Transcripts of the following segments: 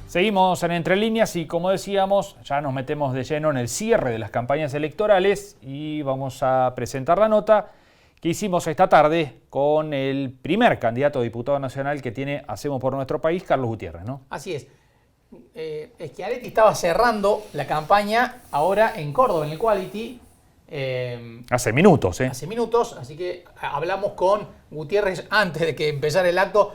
Seguimos en Entre Líneas y, como decíamos, ya nos metemos de lleno en el cierre de las campañas electorales y vamos a presentar la nota que hicimos esta tarde con el primer candidato a diputado nacional que tiene Hacemos por Nuestro País, Carlos Gutiérrez, ¿no? Así es. Schiaretti estaba cerrando la campaña ahora en Córdoba, en el Quality. Hace minutos, ¿eh? Hace minutos, así que hablamos con Gutiérrez antes de que empezara el acto.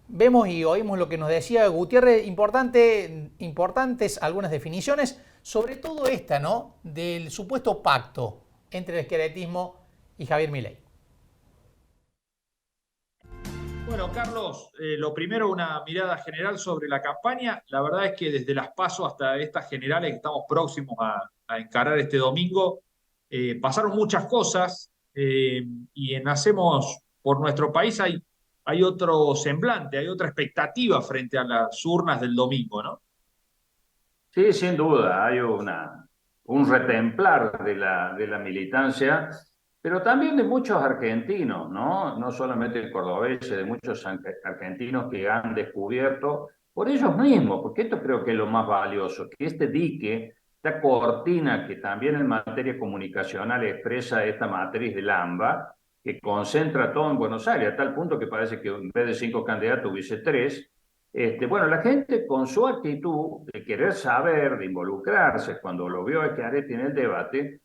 Vemos y oímos lo que nos decía Gutiérrez, importantes algunas definiciones, sobre todo esta, ¿no? Del supuesto pacto entre el schiarettismo y Javier Milei. Bueno, Carlos, lo primero, una mirada general sobre la campaña. La verdad es que desde las PASO hasta estas generales que estamos próximos a encarar este domingo, pasaron muchas cosas y en Hacemos por Nuestro País hay otro semblante, hay otra expectativa frente a las urnas del domingo, ¿no? Sí, sin duda, hay un retemplar de la militancia, pero también de muchos argentinos, ¿no? No solamente cordobeses, de muchos argentinos que han descubierto por ellos mismos, porque esto creo que es lo más valioso, que este dique, esta cortina que también en materia comunicacional expresa esta matriz del AMBA, que concentra todo en Buenos Aires, a tal punto que parece que en vez de 5 candidatos hubiese 3. Bueno, la gente con su actitud de querer saber, de involucrarse, cuando lo vio a Schiaretti en el debate,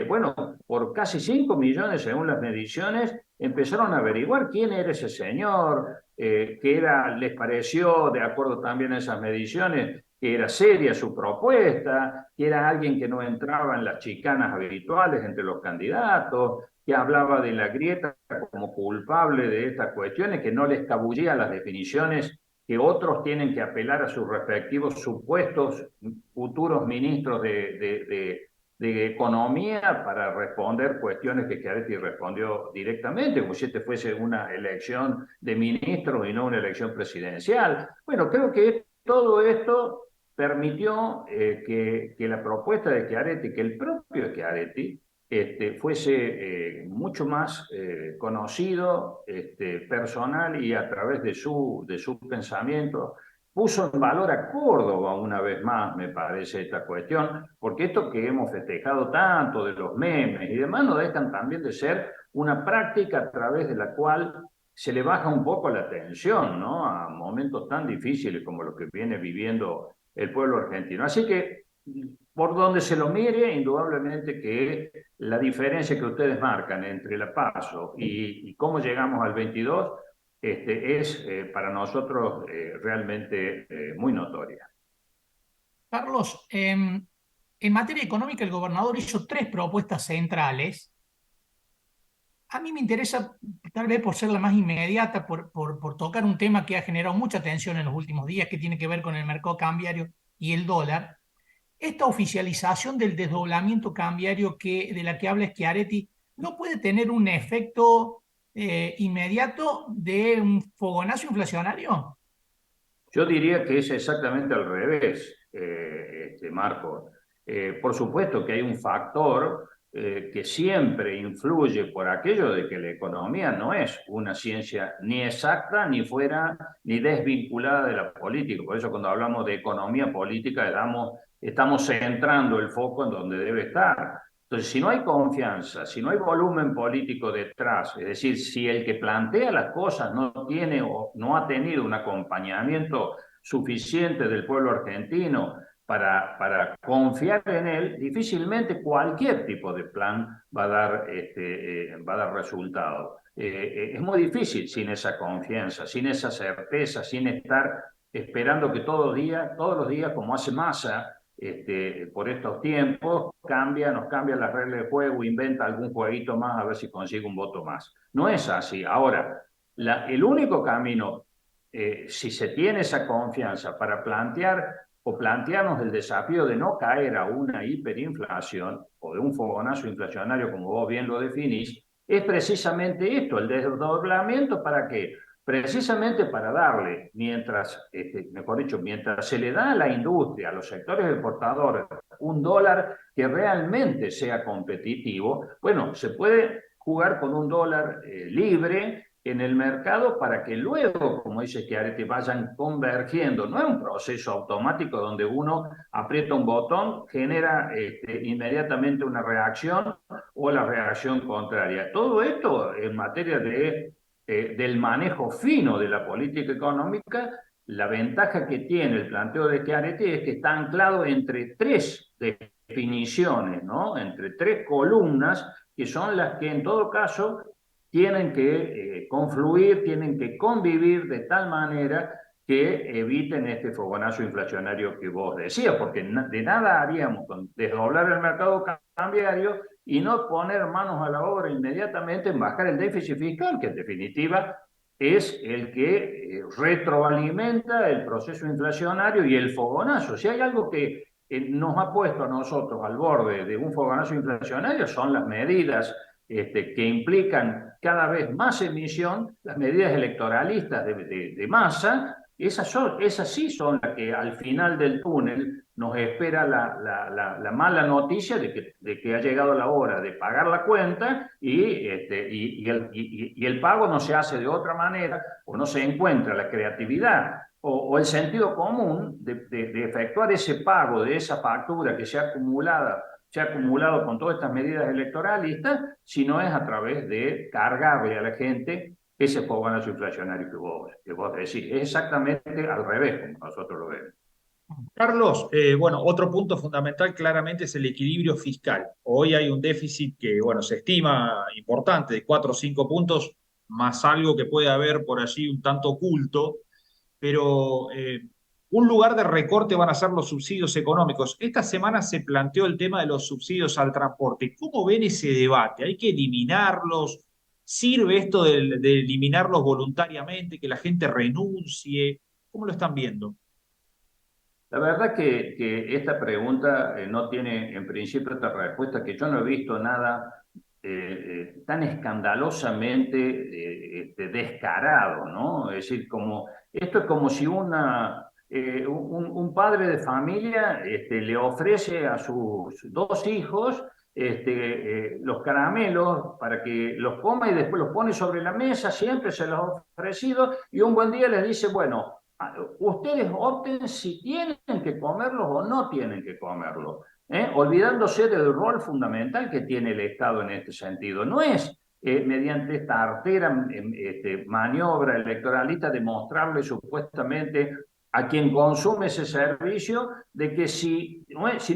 bueno, por casi 5 millones según las mediciones, empezaron a averiguar quién era ese señor, que era, les pareció, de acuerdo también a esas mediciones, que era seria su propuesta, que era alguien que no entraba en las chicanas habituales entre los candidatos, que hablaba de la grieta como culpable de estas cuestiones, que no le escabullía las definiciones que otros tienen que apelar a sus respectivos supuestos futuros ministros de Economía para responder cuestiones que Schiaretti respondió directamente, como si este fuese una elección de ministros y no una elección presidencial. Bueno, creo que todo esto permitió que la propuesta de Schiaretti, que el propio Schiaretti, fuese mucho más conocido, personal y a través de su pensamiento, puso en valor a Córdoba una vez más, me parece, esta cuestión, porque esto que hemos festejado tanto de los memes y demás no dejan también de ser una práctica a través de la cual se le baja un poco la tensión, ¿no? A momentos tan difíciles como los que viene viviendo el pueblo argentino. Así que por donde se lo mire, indudablemente que la diferencia que ustedes marcan entre la PASO y cómo llegamos al 22 es para nosotros realmente muy notoria. Carlos, en materia económica el gobernador hizo 3 propuestas centrales. A mí me interesa, tal vez por ser la más inmediata, por tocar un tema que ha generado mucha atención en los últimos días, que tiene que ver con el mercado cambiario y el dólar. Esta oficialización del desdoblamiento cambiario de la que habla Schiaretti no puede tener un efecto inmediato de un fogonazo inflacionario. Yo diría que es exactamente al revés, Marco. Por supuesto que hay un factor que siempre influye por aquello de que la economía no es una ciencia ni exacta, ni fuera, ni desvinculada de la política. Por eso cuando hablamos de economía política estamos centrando el foco en donde debe estar. Entonces, si no hay confianza, si no hay volumen político detrás, es decir, si el que plantea las cosas no tiene o no ha tenido un acompañamiento suficiente del pueblo argentino para confiar en él, difícilmente cualquier tipo de plan va a dar resultado. Es muy difícil sin esa confianza, sin esa certeza, sin estar esperando que todos los días, como hace Massa, por estos tiempos, nos cambia las reglas de juego, inventa algún jueguito más a ver si consigue un voto más. No es así. Ahora, el único camino, si se tiene esa confianza para plantear o plantearnos el desafío de no caer a una hiperinflación o de un fogonazo inflacionario, como vos bien lo definís, es precisamente esto, el desdoblamiento. ¿Para qué? Precisamente para darle, mejor dicho, mientras se le da a la industria, a los sectores exportadores, un dólar que realmente sea competitivo, bueno, se puede jugar con un dólar libre en el mercado para que luego, como dice Schiaretti, vayan convergiendo. No es un proceso automático donde uno aprieta un botón, genera inmediatamente una reacción o la reacción contraria. Todo esto en materia del manejo fino de la política económica. La ventaja que tiene el planteo de Schiaretti es que está anclado entre tres definiciones, ¿no? Entre tres columnas que son las que en todo caso tienen que confluir, tienen que convivir de tal manera que eviten este fogonazo inflacionario que vos decías, porque de nada haríamos con desdoblar el mercado cambiario y no poner manos a la obra inmediatamente en bajar el déficit fiscal, que en definitiva es el que retroalimenta el proceso inflacionario y el fogonazo. Si hay algo que nos ha puesto a nosotros al borde de un fogonazo inflacionario, son las medidas que implican cada vez más emisión, las medidas electoralistas de masa. Esas sí son las que al final del túnel nos espera la mala noticia de que ha llegado la hora de pagar la cuenta y el pago no se hace de otra manera o no se encuentra la creatividad o el sentido común de efectuar ese pago de esa factura que se ha acumulado con todas estas medidas electoralistas, si no es a través de cargarle a la gente ese fogonazo inflacionario que vos decís. Es exactamente al revés como nosotros lo vemos. Carlos, bueno, otro punto fundamental claramente es el equilibrio fiscal. Hoy hay un déficit que, bueno, se estima importante, de 4 o 5 puntos, más algo que puede haber por allí un tanto oculto, pero un lugar de recorte van a ser los subsidios económicos. Esta semana se planteó el tema de los subsidios al transporte. ¿Cómo ven ese debate? ¿Hay que eliminarlos? ¿Sirve esto de eliminarlos voluntariamente, que la gente renuncie? ¿Cómo lo están viendo? La verdad que esta pregunta no tiene en principio esta respuesta, que yo no he visto nada tan escandalosamente descarado, ¿no? Es decir, esto es como si un padre de familia le ofrece a sus dos hijos los caramelos para que los coma y después los pone sobre la mesa, siempre se los ha ofrecido, y un buen día les dice, bueno, ustedes opten si tienen que comerlos o no tienen que comerlos, olvidándose del rol fundamental que tiene el Estado en este sentido. No es mediante esta artera maniobra electoralista demostrarle supuestamente a quien consume ese servicio de que si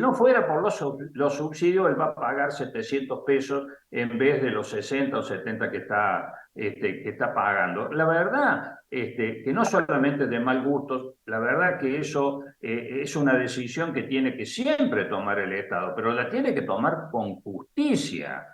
no fuera por los subsidios, él va a pagar 700 pesos en vez de los 60 o 70 que está pagando. La verdad, que no solamente de mal gusto, la verdad que eso es una decisión que tiene que siempre tomar el Estado, pero la tiene que tomar con justicia,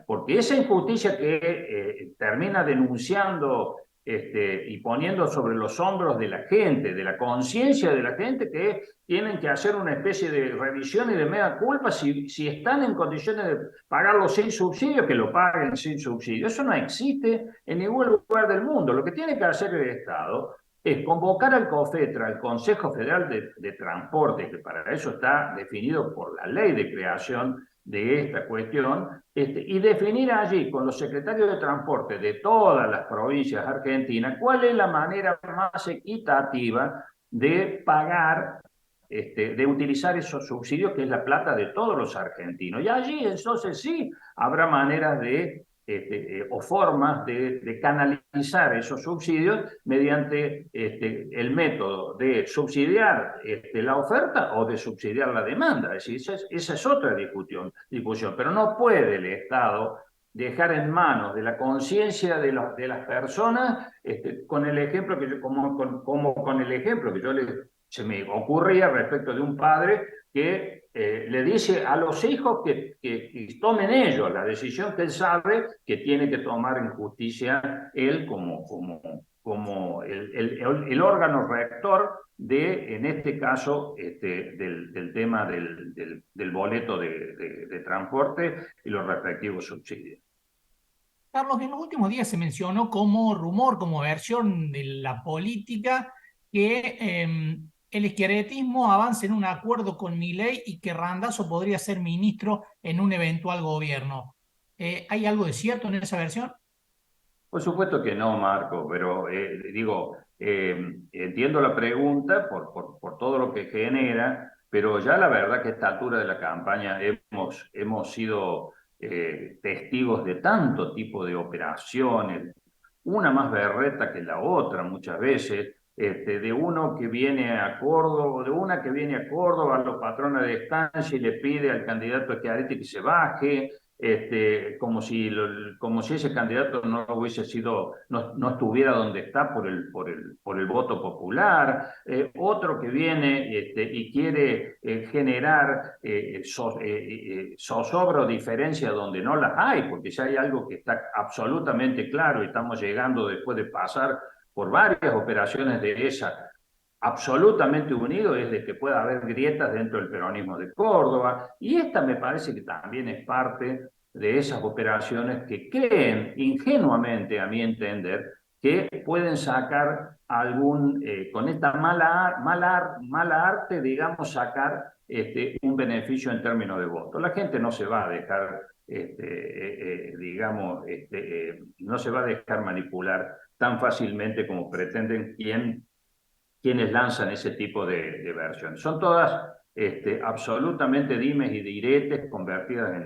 porque esa injusticia que termina denunciando y poniendo sobre los hombros de la gente, de la conciencia de la gente, que tienen que hacer una especie de revisión y de mea culpa si están en condiciones de pagarlo sin subsidio, que lo paguen sin subsidio. Eso no existe en ningún lugar del mundo. Lo que tiene que hacer el Estado es convocar al COFETRA, al Consejo Federal de Transporte, que para eso está definido por la ley de creación de esta cuestión, y definir allí con los secretarios de transporte de todas las provincias argentinas cuál es la manera más equitativa de pagar, de utilizar esos subsidios, que es la plata de todos los argentinos. Y allí entonces sí habrá maneras o formas de canalizar esos subsidios mediante el método de subsidiar la oferta o de subsidiar la demanda. Es decir, esa es otra discusión, pero no puede el Estado dejar en manos de la conciencia de las personas, con el ejemplo que yo, como con el ejemplo que se me ocurría respecto de un padre que le dice a los hijos que tomen ellos la decisión que él sabe que tiene que tomar en justicia él como el órgano rector en este caso, del tema del boleto de transporte y los respectivos subsidios. Carlos, en los últimos días se mencionó como rumor, como versión de la política, que el schiarettismo avance en un acuerdo con Milei y que Randazzo podría ser ministro en un eventual gobierno. ¿Hay algo de cierto en esa versión? Por supuesto que no, Marco, pero digo, entiendo la pregunta por todo lo que genera, pero ya la verdad que a esta altura de la campaña hemos sido testigos de tanto tipo de operaciones, una más berreta que la otra muchas veces, de uno que viene a Córdoba, de una que viene a Córdoba, a los patrones de estancia y le pide al candidato Schiaretti que se baje, como si ese candidato no hubiese sido, no estuviera donde está por el voto popular, otro que viene y quiere generar zozobra o diferencia donde no las hay, porque ya hay algo que está absolutamente claro y estamos llegando después de pasar por varias operaciones de esa absolutamente unido, es de que pueda haber grietas dentro del peronismo de Córdoba, y esta me parece que también es parte de esas operaciones que creen ingenuamente, a mi entender, que pueden sacar con esta mala arte, digamos, sacar un beneficio en términos de voto. La gente no se va a dejar, no se va a dejar manipular tan fácilmente como pretenden quienes lanzan ese tipo de versiones. Son todas absolutamente dimes y diretes convertidas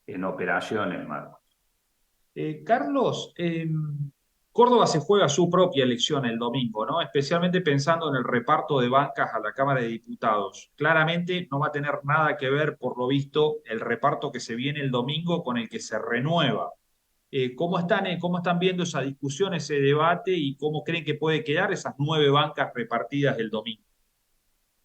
en operaciones, Marcos. Carlos, Córdoba se juega su propia elección el domingo, ¿no? Especialmente pensando en el reparto de bancas a la Cámara de Diputados. Claramente no va a tener nada que ver, por lo visto, el reparto que se viene el domingo con el que se renueva. ¿Cómo están viendo esa discusión, ese debate y cómo creen que puede quedar esas 9 bancas repartidas el domingo?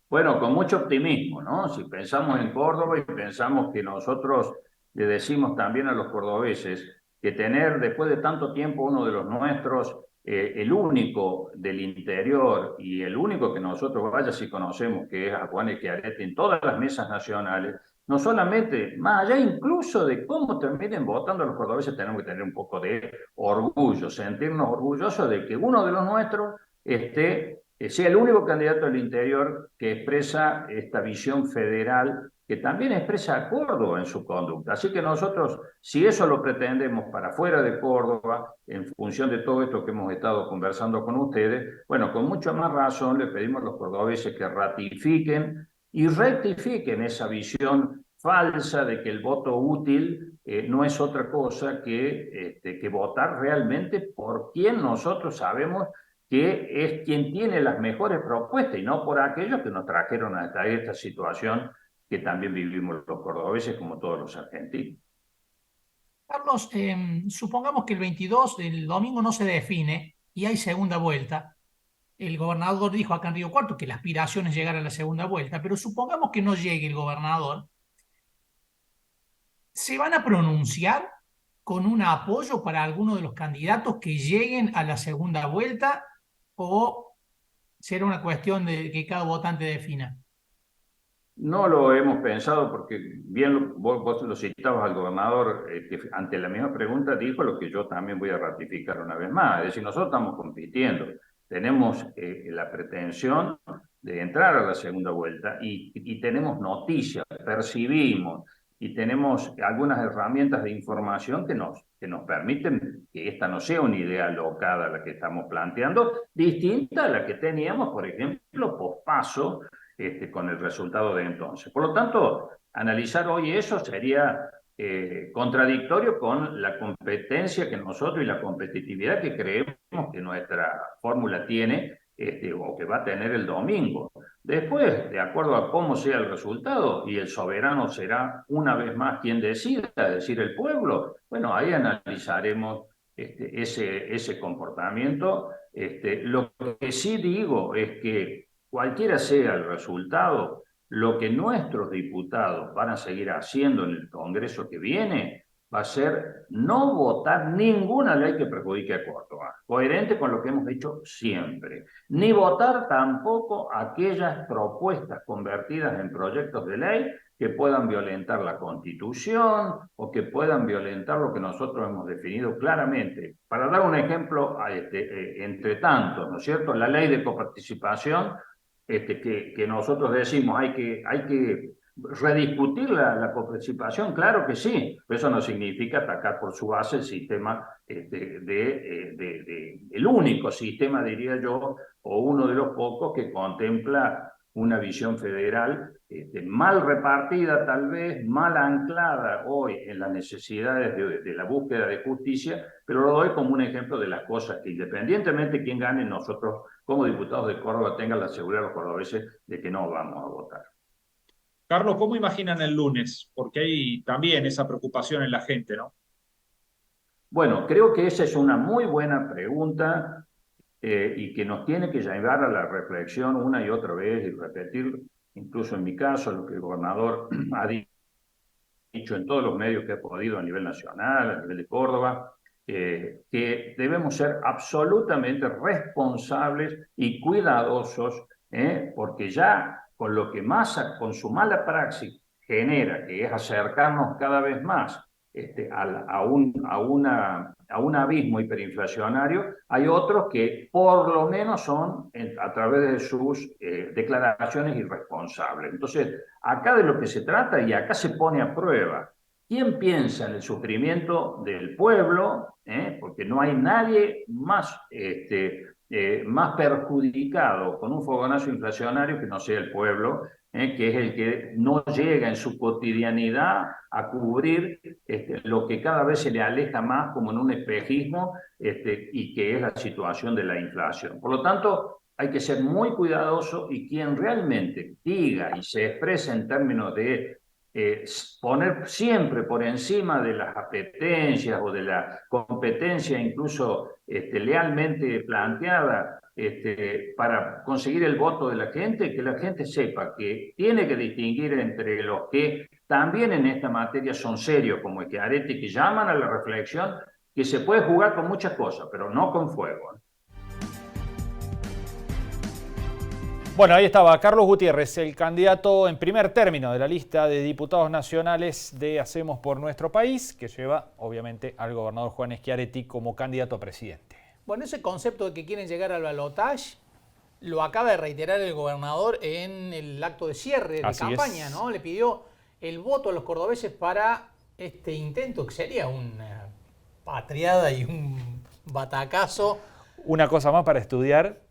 Bueno, con mucho optimismo, ¿no? Si pensamos en Córdoba y pensamos que nosotros le decimos también a los cordobeses que tener después de tanto tiempo uno de los nuestros, el único del interior y el único que nosotros, vaya si conocemos, que es a Juan Schiaretti en todas las mesas nacionales, no solamente, más allá incluso de cómo terminen votando los cordobeses, tenemos que tener un poco de orgullo, sentirnos orgullosos de que uno de los nuestros sea el único candidato del interior que expresa esta visión federal, que también expresa a Córdoba en su conducta. Así que nosotros, si eso lo pretendemos para fuera de Córdoba, en función de todo esto que hemos estado conversando con ustedes, bueno, con mucha más razón le pedimos a los cordobeses que ratifiquen y rectifiquen esa visión falsa de que el voto útil no es otra cosa que votar realmente por quien nosotros sabemos que es quien tiene las mejores propuestas y no por aquellos que nos trajeron hasta esta situación que también vivimos los cordobeses como todos los argentinos. Carlos, supongamos que el 22 del domingo no se define y hay segunda vuelta. El gobernador dijo acá en Río Cuarto que la aspiración es llegar a la segunda vuelta, pero supongamos que no llegue el gobernador. ¿Se van a pronunciar con un apoyo para alguno de los candidatos que lleguen a la segunda vuelta o será una cuestión de que cada votante defina? No lo hemos pensado porque bien vos lo citabas al gobernador, que ante la misma pregunta dijo lo que yo también voy a ratificar una vez más. Es decir, nosotros estamos compitiendo, tenemos la pretensión de entrar a la segunda vuelta y tenemos noticias, percibimos y tenemos algunas herramientas de información que nos permiten que esta no sea una idea locada la que estamos planteando, distinta a la que teníamos, por ejemplo, pospaso, con el resultado de entonces. Por lo tanto, analizar hoy eso sería contradictorio con la competencia que nosotros y la competitividad que creemos que nuestra fórmula tiene o que va a tener el domingo. Después, de acuerdo a cómo sea el resultado, y el soberano será una vez más quien decida, es decir, el pueblo, bueno, ahí analizaremos ese comportamiento. Lo que sí digo es que cualquiera sea el resultado, lo que nuestros diputados van a seguir haciendo en el Congreso que viene va a ser no votar ninguna ley que perjudique a Córdoba, coherente con lo que hemos dicho siempre, ni votar tampoco aquellas propuestas convertidas en proyectos de ley que puedan violentar la Constitución o que puedan violentar lo que nosotros hemos definido claramente. Para dar un ejemplo, entre tantos, ¿no es cierto? La ley de coparticipación, que nosotros decimos hay que rediscutir la coparticipación, claro que sí, pero eso no significa atacar por su base el sistema, el único sistema, diría yo, o uno de los pocos que contempla una visión federal mal repartida, tal vez mal anclada hoy en las necesidades de la búsqueda de justicia, pero lo doy como un ejemplo de las cosas que, independientemente de quién gane, nosotros como diputados de Córdoba tengan la seguridad los cordobeses de que no vamos a votar. Carlos, ¿cómo imaginan el lunes? Porque hay también esa preocupación en la gente, ¿no? Bueno, creo que esa es una muy buena pregunta y que nos tiene que llevar a la reflexión una y otra vez y repetir, incluso en mi caso, lo que el gobernador ha dicho en todos los medios que ha podido a nivel nacional, a nivel de Córdoba, que debemos ser absolutamente responsables y cuidadosos, porque ya con lo que Massa, con su mala praxis, genera, que es acercarnos cada vez más a un abismo hiperinflacionario, hay otros que por lo menos son a través de sus declaraciones irresponsables. Entonces, acá de lo que se trata, y acá se pone a prueba, ¿quién piensa en el sufrimiento del pueblo? Porque no hay nadie más, más perjudicado con un fogonazo inflacionario que no sea el pueblo, que es el que no llega en su cotidianidad a cubrir lo que cada vez se le aleja más como en un espejismo, y que es la situación de la inflación. Por lo tanto, hay que ser muy cuidadoso y quien realmente diga y se exprese en términos de poner siempre por encima de las apetencias o de la competencia incluso lealmente planteada para conseguir el voto de la gente, que la gente sepa que tiene que distinguir entre los que también en esta materia son serios, como Schiaretti, que llaman a la reflexión, que se puede jugar con muchas cosas, pero no con fuego. Bueno, ahí estaba Carlos Gutiérrez, el candidato en primer término de la lista de diputados nacionales de Hacemos por Nuestro País, que lleva, obviamente, al gobernador Juan Schiaretti como candidato a presidente. Bueno, ese concepto de que quieren llegar al balotaje lo acaba de reiterar el gobernador en el acto de cierre de campaña, ¿no? Le pidió el voto a los cordobeses para este intento, que sería una patriada y un batacazo. Una cosa más para estudiar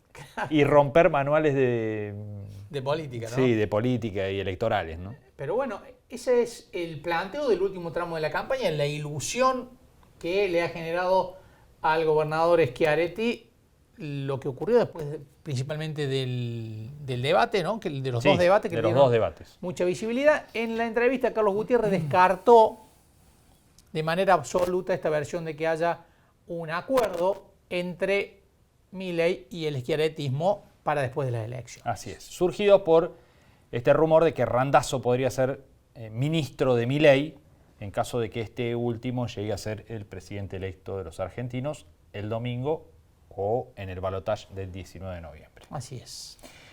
y romper manuales de política, ¿no? Sí, de política y electorales, ¿no? Pero bueno, ese es el planteo del último tramo de la campaña, la ilusión que le ha generado al gobernador Schiaretti lo que ocurrió después, principalmente del debate, ¿no? De los dos debates que de los dos debates. Mucha visibilidad. En la entrevista, Carlos Gutiérrez descartó de manera absoluta esta versión de que haya un acuerdo entre Milei y el schiarettismo para después de las elecciones. Así es. Surgido por este rumor de que Randazzo podría ser ministro de Milei en caso de que este último llegue a ser el presidente electo de los argentinos el domingo o en el balotaje del 19 de noviembre. Así es.